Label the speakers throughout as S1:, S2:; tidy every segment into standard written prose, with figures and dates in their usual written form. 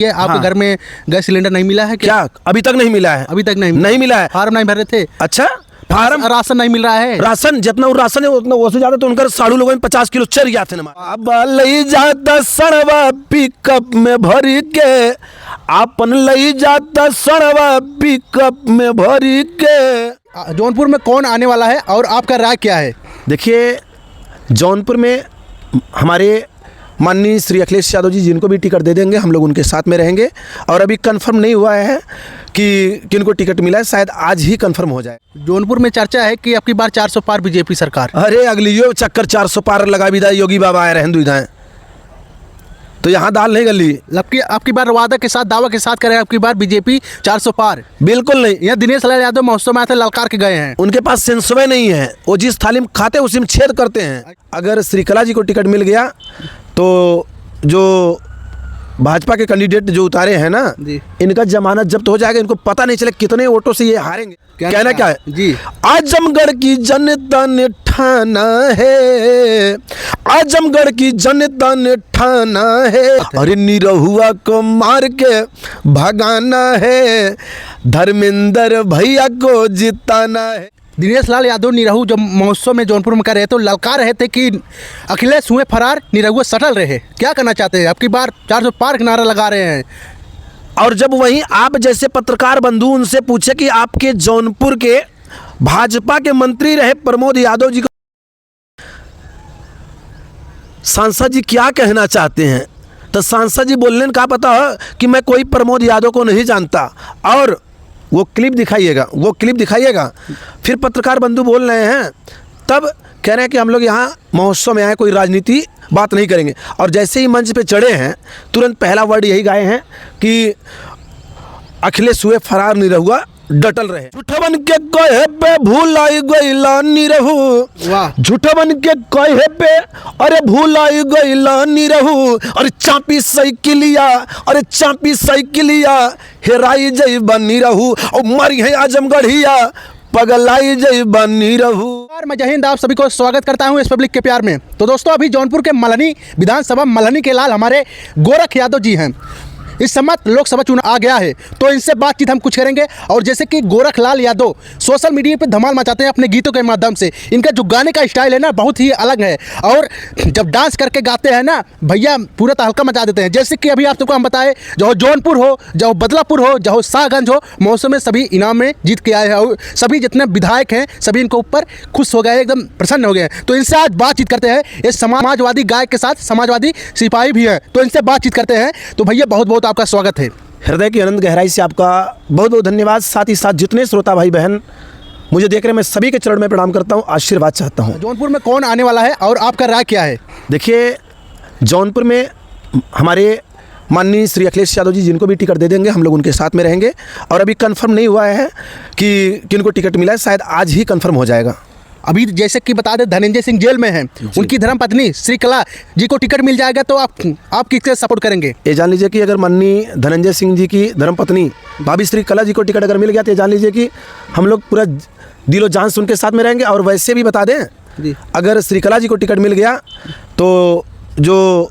S1: ये आपके घर में गैस सिलेंडर नहीं मिला है
S2: क्या? अभी तक नहीं मिला है?
S1: अभी तक नहीं
S2: मिला है।
S1: फार्म नहीं भरे थे?
S2: अच्छा, फार्म
S1: राशन नहीं मिल रहा है।
S2: राशन जितना वो राशन है उतना वो से ज्यादा तो उनका साढ़ू लोगों में 50 किलो चल गया थे ना। अब लई जाता सड़वा पिकअप में भरी के, आपन लई जाता सड़वा पिकअप में भरी के।
S1: जौनपुर में कौन आने वाला है और आपका राय क्या है?
S2: देखिए, जौनपुर में हमारे माननीय श्री अखिलेश यादव जी जिनको भी टिकट दे देंगे हम लोग उनके साथ में रहेंगे। और अभी कंफर्म नहीं हुआ है कि किनको टिकट मिला है, शायद आज ही कंफर्म हो जाए।
S1: जौनपुर में चर्चा है कि अब की बार 400 पार बीजेपी सरकार।
S2: अरे अगली यो चक्कर 400 पार लगा भी योगी बाबा आए रहे हिंदुइदाएं, तो यहाँ दाल नहीं गली।
S1: अब की बार वादा के साथ दावा के साथ करें अब की बार बीजेपी 400 पार?
S2: बिल्कुल नहीं।
S1: यहाँ दिनेश लाल यादव महोत्सव में आते ललकार के गए हैं।
S2: उनके पास सेंसवे नहीं है, वो जिस थाली में खाते उसी में छेद करते हैं। अगर श्रीकला जी को टिकट मिल गया तो जो भाजपा के कैंडिडेट जो उतारे हैं ना, इनका जमानत जब्त हो जाएगा। इनको पता नहीं चले कितने वोटों से ये हारेंगे। कहना क्या है
S1: जी?
S2: आजमगढ़ की जनता ने ठाना है, आजमगढ़ की जनता ने ठाना है, अरे निरहुआ को मार के भगाना है, धर्मेंद्र भैया को जिताना है।
S1: दिनेश लाल यादव निरहू जब महोत्सव में जौनपुर में कर रहे तो ललकार रहे थे कि अखिलेश हुए फरार, निरहुआ सटल रहे। क्या करना चाहते हैं? अब की बार 400 पार का नारा लगा रहे हैं।
S2: और जब वहीं आप जैसे पत्रकार बंधु उनसे पूछे कि आपके जौनपुर के भाजपा के मंत्री रहे प्रमोद यादव जी को सांसद जी क्या कहना चाहते हैं, तो सांसद जी बोलने ने कहा पता है कि मैं कोई प्रमोद यादव को नहीं जानता। और वो क्लिप दिखाइएगा। फिर पत्रकार बंधु बोल रहे हैं, तब कह रहे हैं कि हम लोग यहाँ महोत्सव में आए, कोई राजनीति बात नहीं करेंगे। और जैसे ही मंच पे चढ़े हैं तुरंत पहला वर्ड यही गाए हैं कि अखिलेश हुए फरार, निरहुआ डटल रहे। झूठवन के कहे पे भूलाई गईला निरहू, झूठवन के कहे पे अरे भूलाई गईला निरहू, अरे चापी साइकिलिया, अरे चापी साइकिलिया हेराई जई बनी रहू, और मरी है आजमगढ़िया पगलाई जई बनी रहू।
S1: मैं जय हिंद, आप सभी को स्वागत करता हूं इस पब्लिक के प्यार में। तो दोस्तों, अभी जौनपुर के मल्हनी विधानसभा मल्हनी के लाल हमारे गोरख यादव जी हैं। इस समय लोकसभा चुनाव आ गया है तो इनसे बातचीत हम कुछ करेंगे। और जैसे कि गोरख लाल यादव सोशल मीडिया पे धमाल मचाते हैं अपने गीतों के माध्यम से। इनका जो गाने का स्टाइल है ना बहुत ही अलग है, और जब डांस करके गाते हैं ना भैया पूरा तहलका मचा देते हैं। जैसे कि अभी आप सबको हम बताएं, जो जौनपुर हो, जो बदलापुर हो, जो शाहगंज हो, महोत्सव में सभी इनाम में जीत के आए हैं। और सभी जितने विधायक हैं सभी इनके ऊपर खुश हो गए, एकदम प्रसन्न हो गए हैं। तो इनसे आज बातचीत करते हैं। ये समाजवादी गायक के साथ समाजवादी सिपाही भी हैं, तो इनसे बातचीत करते हैं। तो भैया बहुत बहुत आपका स्वागत है।
S2: हृदय की अनंत गहराई से आपका बहुत बहुत धन्यवाद। साथ ही साथ जितने श्रोता भाई बहन मुझे देख रहे हैं, मैं सभी के चरण में प्रणाम करता हूं, आशीर्वाद चाहता हूं।
S1: जौनपुर में कौन आने वाला है और आपका राय क्या है?
S2: देखिए, जौनपुर में हमारे माननीय श्री अखिलेश यादव जी जिनको भी टिकट दे देंगे हम लोग उनके साथ में रहेंगे। और अभी कंफर्म नहीं हुआ है कि किनको टिकट मिला है, शायद आज ही कंफर्म हो जाएगा।
S1: अभी जैसे कि बता दें धनंजय सिंह जेल में हैं, उनकी धर्मपत्नी श्रीकला जी को टिकट मिल जाएगा तो आप किससे सपोर्ट करेंगे?
S2: ये जान लीजिए कि अगर माननीय धनंजय सिंह जी की धर्मपत्नी भाभी श्रीकला जी को टिकट अगर मिल गया तो ये जान लीजिए कि हम लोग पूरा दिलो जान से उनके साथ में रहेंगे। और वैसे भी बता दें, अगर श्रीकला जी को टिकट मिल गया तो जो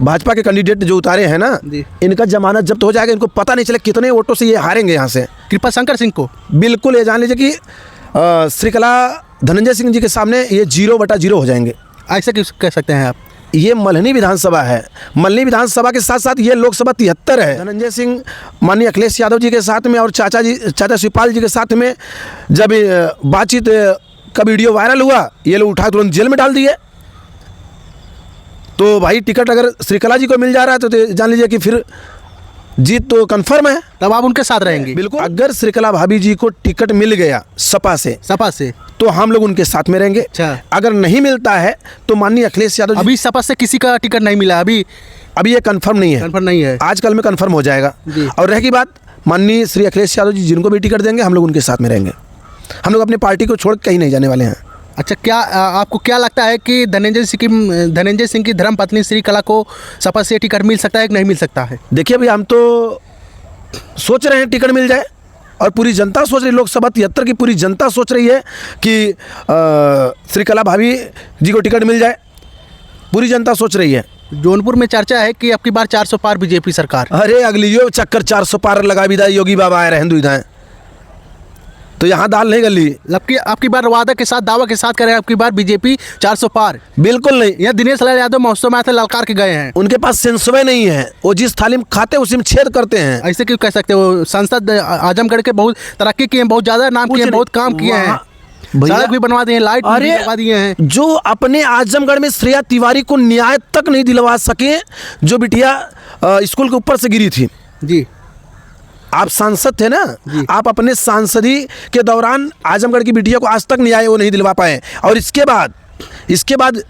S2: भाजपा के कैंडिडेट जो उतारे हैं ना, इनका जमानत जब्त हो जाएगा। इनको पता नहीं चले कितने वोटों से ये हारेंगे यहाँ से।
S1: कृपा शंकर सिंह को
S2: बिल्कुल ये जान लीजिए कि श्रीकला धनंजय सिंह जी के सामने ये 0/0 हो जाएंगे।
S1: ऐसे कह सकते हैं आप?
S2: ये मल्हनी विधानसभा है। मल्हनी विधानसभा के साथ साथ ये लोकसभा 73 है। धनंजय सिंह माननीय अखिलेश यादव जी के साथ में और चाचा शिवपाल जी के साथ में जब बातचीत का वीडियो वायरल हुआ, ये लोग उठा तुरंत जेल में डाल दिए। तो भाई टिकट अगर श्रीकला जी को मिल जा रहा है तो जान लीजिए कि फिर जीत तो कंफर्म है।
S1: तब आप उनके साथ रहेंगे?
S2: बिल्कुल। अगर श्रीकला भाभी जी को टिकट मिल गया सपा से तो हम लोग उनके साथ में रहेंगे।
S1: अच्छा।
S2: अगर नहीं मिलता है तो माननीय अखिलेश यादव
S1: अभी सपा से किसी का टिकट नहीं मिला, अभी
S2: ये कंफर्म नहीं है। आजकल में कंफर्म हो जाएगा। और रह की बात माननीय श्री अखिलेश यादव जी जिनको भी टिकट देंगे हम लोग उनके साथ में रहेंगे। हम लोग अपनी पार्टी को छोड़ कहीं नहीं जाने वाले हैं।
S1: अच्छा, क्या आपको क्या लगता है कि धनंजय सिंह की धर्मपत्नी श्रीकला को सपा से टिकट मिल सकता है कि नहीं मिल सकता है?
S2: देखिए भैया, हम तो सोच रहे हैं टिकट मिल जाए, और पूरी जनता सोच रही है, लोकसभा 73 की पूरी जनता सोच रही है कि श्रीकला भाभी जी को टिकट मिल जाए। पूरी जनता सोच रही है।
S1: जौनपुर में चर्चा है कि अब की बार 400 पार बीजेपी सरकार।
S2: अरे अगलियो चक्कर 400 पार लगा भी दाई योगी बाबा आए रहे हिंदुइदाएँ, तो यहाँ दाल नहीं गली।
S1: अब की बार वादा के साथ दावा के साथ करें अब की बार बीजेपी 400 पार।
S2: बिल्कुल नहीं।
S1: यहाँ दिनेश लाल यादव महोत्सव में आते ललकार के गए हैं।
S2: उनके पास सेंसवे नहीं है, वो जिस थाली में खाते उसी में छेद करते हैं।
S1: ऐसे क्यों कह सकते हो? संसद आजमगढ़ के बहुत तरक्की किए हैं, बहुत ज्यादा नाम किए हैं, बहुत काम किए हैं, सड़क भी बनवा दिए हैं, लाइट भी लगवा दिए हैं।
S2: जो अपने आजमगढ़ में श्रेया तिवारी को न्याय तक नहीं दिलवा सके, जो बिटिया स्कूल के ऊपर से गिरी थी।
S1: जी
S2: आप सांसद थे ना, आप अपने सांसदी के दौरान आजमगढ़ की बिटिया को आज तक न्याय वो नहीं दिलवा पाए। और इसके बाद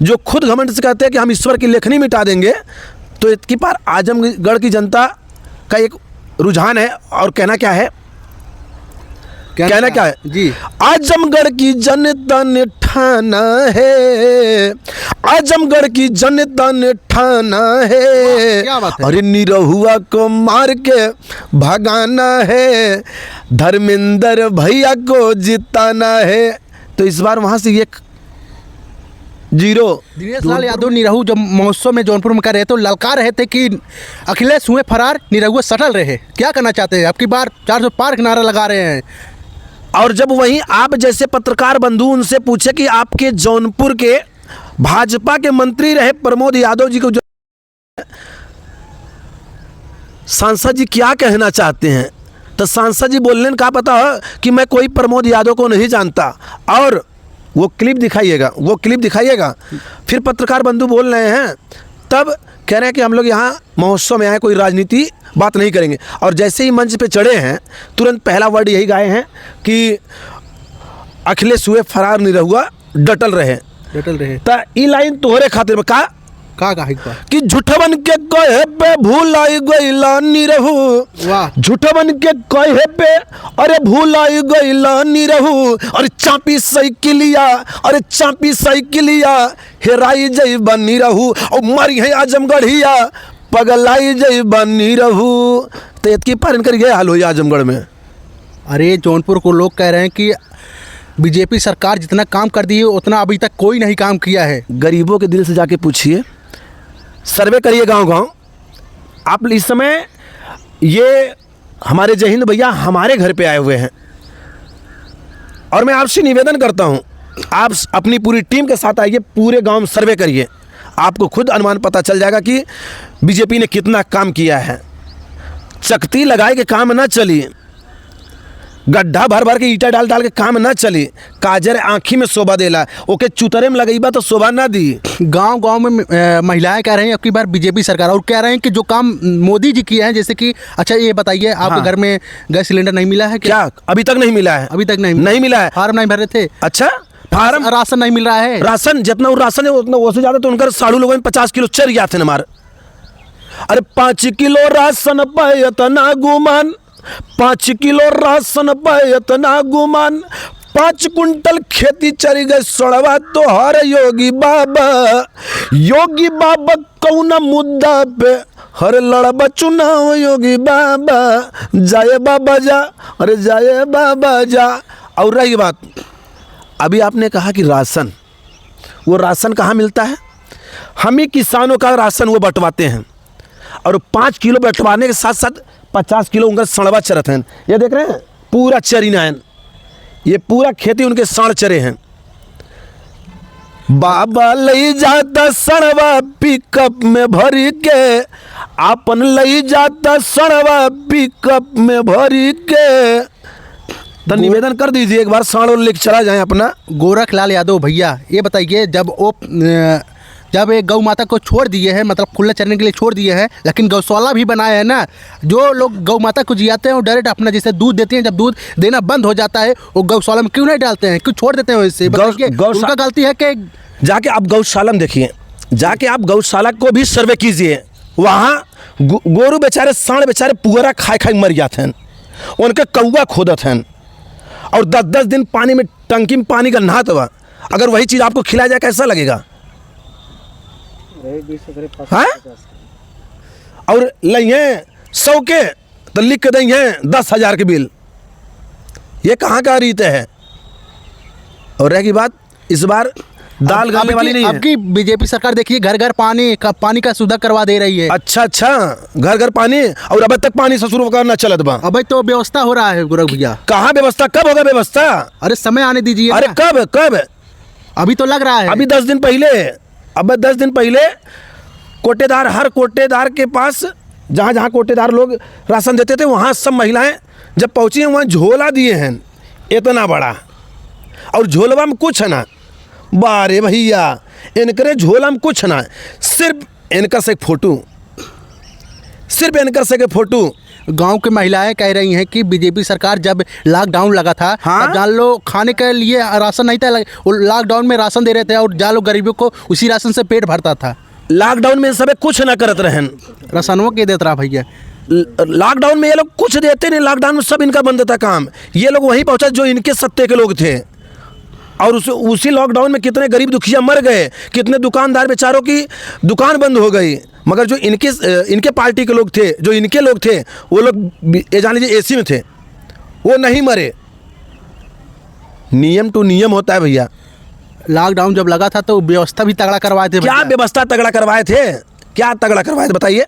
S2: जो खुद घमंड से कहते हैं कि हम ईश्वर की लेखनी मिटा देंगे, तो इसकी पार आजमगढ़ की जनता का एक रुझान है। और कहना क्या है
S1: जी,
S2: आजमगढ़ की जनता ने ठाना है, आजमगढ़ की जनता ने ठाना है,
S1: क्या बात है?
S2: अरे निरहुआ को मार के भगाना है, धर्मेंद्र भैया को जिताना है। तो इस बार वहां से एक 0।
S1: दिनेश लाल यादव निरहू जब महोत्सव में जौनपुर में कर रहे तो ललकार रहे थे कि अखिलेश हुए फरार, निरहुआ सटल रहे। क्या करना चाहते हैं? अब की बार 400 पार का नारा लगा रहे हैं।
S2: और जब वहीं आप जैसे पत्रकार बंधु उनसे पूछे कि आपके जौनपुर के भाजपा के मंत्री रहे प्रमोद यादव जी को जो सांसद जी क्या कहना चाहते हैं, तो सांसद जी बोलने का पता है कि मैं कोई प्रमोद यादव को नहीं जानता। और वो क्लिप दिखाइएगा। फिर पत्रकार बंधु बोल रहे हैं, तब कह रहे हैं कि हम लोग यहाँ महोत्सव में आए, कोई राजनीति बात नहीं करेंगे। और जैसे ही मंच पे चढ़े हैं, तुरंत पहला वर्ड यही गाए हैं कि अखिलेश हुए फरार, निरहुआ डटल रहे। तो ई लाइन तोहरे खातिर का कि झूठवन के कहे पे भूल आई गईला निरहू, झूठवन के कहे पे अरे भूल आई गईला निरहू, अरे चापी साइकिलिया हेराई जई बनी रहू, और मरी है आजमगढ़िया पगलाई जई बनी रहू। तो इतकी पर इनकर ये हाल हुई आजमगढ़ में।
S1: अरे जौनपुर को लोग कह रहे हैं कि बीजेपी सरकार जितना काम कर दी है उतना अभी तक कोई नहीं काम किया है।
S2: गरीबों के दिल से जाके पूछिए, सर्वे करिए गांव-गांव। आप इस समय ये हमारे जय हिंद भैया हमारे घर पे आए हुए हैं, और मैं आपसे निवेदन करता हूं, आप अपनी पूरी टीम के साथ आइए, पूरे गांव में सर्वे करिए, आपको खुद अनुमान पता चल जाएगा कि बीजेपी ने कितना काम किया है। चकती लगाए के काम ना चली, गड्ढा भर के ईटा डाल के काम ना चली, काजर आँखी में शोभा देला, ओके चुतरे में लगेबा तो शोभा ना दी।
S1: गांव में महिलाएं कह रही हैं अब की बार बीजेपी सरकार, और कह रहे हैं कि जो काम मोदी जी किए हैं, जैसे कि अच्छा ये बताइए आपके घर में गैस सिलेंडर नहीं मिला है क्या?
S2: अभी तक नहीं मिला है।
S1: अभी तक नहीं मिला है। फार्म नहीं भरे थे?
S2: अच्छा, फार्म
S1: राशन नहीं मिल रहा है।
S2: राशन जितना राशन है उतना उससे ज्यादा तो उनका साढ़ू लोगों में 50 किलो चल गया थे हमारे। अरे 5 किलो राशन पाए इतना गुमान, 5 किलो राशन पाए इतना गुमान, 5 कुंटल खेती चली गई सड़वा तो हर योगी बाबा कौना मुद्दा पे हर लड़बा चुनाव योगी बाबा, जाए बाबा जा, अरे जाए बाबा जा। और रही बात, अभी आपने कहा कि राशन, वो राशन कहाँ मिलता है? हम ही किसानों का राशन वो बंटवाते हैं, और 5 किलो बंटवाने के साथ साथ 50 किलो उनका सड़वा चरत हैं। ये देख रहे हैं पूरा चरी नायन, ये पूरा खेती उनके साढ़ चरे हैं। बाबा लई जाता सड़वा पिकअप में भरी के, आपन लई जाता सड़वा पिकअप में भरी के। तो निवेदन कर दीजिए एक बार साढ़ और लेके चला जाए अपना।
S1: गोरखलाल यादव भैया ये बताइए, जब एक गौ माता को छोड़ दिए हैं, मतलब खुला चरने के लिए छोड़ दिए हैं, लेकिन गौशाला भी बनाया है ना, जो लोग गौ माता को जियाते हैं वो डायरेक्ट अपना जैसे दूध देती हैं, जब दूध देना बंद हो जाता है वो गौशाला में क्यों नहीं डालते हैं, क्यों छोड़ देते हैं? इससे उनका गलती है कि
S2: जाके आप गौशाला में देखिए, जाके आप गौशाला को भी सर्वे कीजिए, वहाँ गोरू बेचारे सांड बेचारे पुअरा खाए मर जाते हैं, उनके कौआ खोदत हैं, और 10-10 दिन पानी में टंकी में पानी का नहात हुआ। अगर वही चीज़ आपको खिलाया जाए कैसा लगेगा? हाँ? और लइए 100 के तो लिख के देंगे 10,000 के बिल, ये कहाँ का रीत है? और रह की बात, इस बार दाल गलने वाली नहीं है।
S1: अब की बीजेपी सरकार देखिए घर घर पानी का सुविधा करवा दे रही है।
S2: अच्छा घर घर पानी, और अब तक पानी ससुर करना चलत बा।
S1: अब तो व्यवस्था हो रहा है गोरख भैया।
S2: कहाँ व्यवस्था, कब होगा व्यवस्था?
S1: अरे समय आने दीजिए।
S2: अरे कब?
S1: अभी तो लग रहा है।
S2: अभी 10 दिन पहले, अब 10 दिन पहले कोटेदार, हर कोटेदार के पास जहाँ जहाँ कोटेदार लोग राशन देते थे वहाँ सब महिलाएं जब पहुँची हैं वहाँ झोला दिए हैं इतना बड़ा, और झोलवा में कुछ ना, बारे भैया इनकरे झोला में कुछ ना, सिर्फ इनका से फोटो, सिर्फ इनकर से के फोटो।
S1: गांव की महिलाएं कह रही हैं कि बीजेपी सरकार जब लॉकडाउन लगा था,
S2: हाँ?
S1: जान लो खाने के लिए राशन नहीं था, वो लॉकडाउन में राशन दे रहे थे और जान लो गरीबों को उसी राशन से पेट भरता था।
S2: लॉकडाउन में सब कुछ ना करत रहन,
S1: राशनों के देता रहा भैया।
S2: लॉकडाउन में ये लोग कुछ देते नहीं, लॉकडाउन में सब इनका बंद था काम। ये लोग वहीं पहुंचा जो इनके सत्ते के लोग थे, और उसी लॉकडाउन में कितने गरीब दुखिया मर गए, कितने दुकानदार बेचारों की दुकान बंद हो गई। मगर जो इनके पार्टी के लोग थे, जो इनके लोग थे, वो लोग ये जान लीजिए एसी में थे, वो नहीं मरे। नियम टू नियम होता है भैया।
S1: लॉकडाउन जब लगा था तो व्यवस्था भी तगड़ा करवाए थे।
S2: क्या व्यवस्था तगड़ा करवाए थे? क्या तगड़ा करवाए थे बताइए,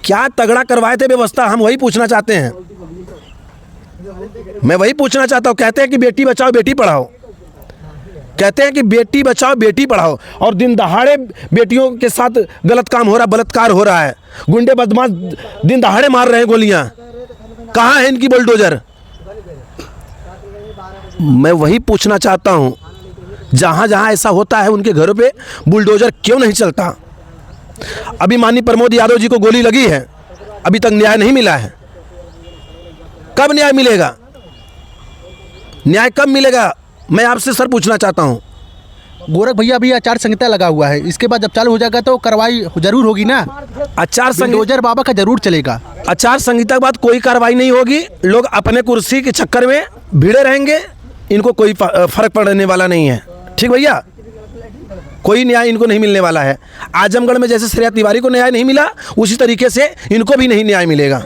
S2: क्या तगड़ा करवाए थे व्यवस्था? हम वही पूछना चाहते हैं, मैं वही पूछना चाहता हूँ। कहते हैं कि बेटी बचाओ बेटी पढ़ाओ, कहते हैं कि बेटी बचाओ बेटी पढ़ाओ, और दिन दहाड़े बेटियों के साथ गलत काम हो रहा, बलात्कार हो रहा है, गुंडे बदमाश दिन दहाड़े मार रहे हैं गोलियां। कहाँ है इनकी बुलडोजर? मैं वही पूछना चाहता हूँ, जहाँ जहाँ ऐसा होता है उनके घरों पे बुलडोजर क्यों नहीं चलता? अभी माननीय प्रमोद यादव जी को गोली लगी है, अभी तक न्याय नहीं मिला है। कब न्याय मिलेगा? न्याय कब मिलेगा? मैं आपसे सर पूछना चाहता हूँ।
S1: गोरख भैया अभी आचार संहिता लगा हुआ है, इसके बाद जब चालू हो जाएगा तो कार्रवाई जरूर होगी ना।
S2: आचार संहिता
S1: बुलडोजर बाबा का जरूर चलेगा।
S2: आचार संहिता के बाद कोई कार्रवाई नहीं होगी, लोग अपने कुर्सी के चक्कर में भिड़े रहेंगे, इनको कोई फर्क पड़ने वाला नहीं है। ठीक भैया, कोई न्याय इनको नहीं मिलने वाला है। आजमगढ़ में जैसे श्रेया तिवारी को न्याय नहीं मिला, उसी तरीके से इनको भी नहीं न्याय मिलेगा।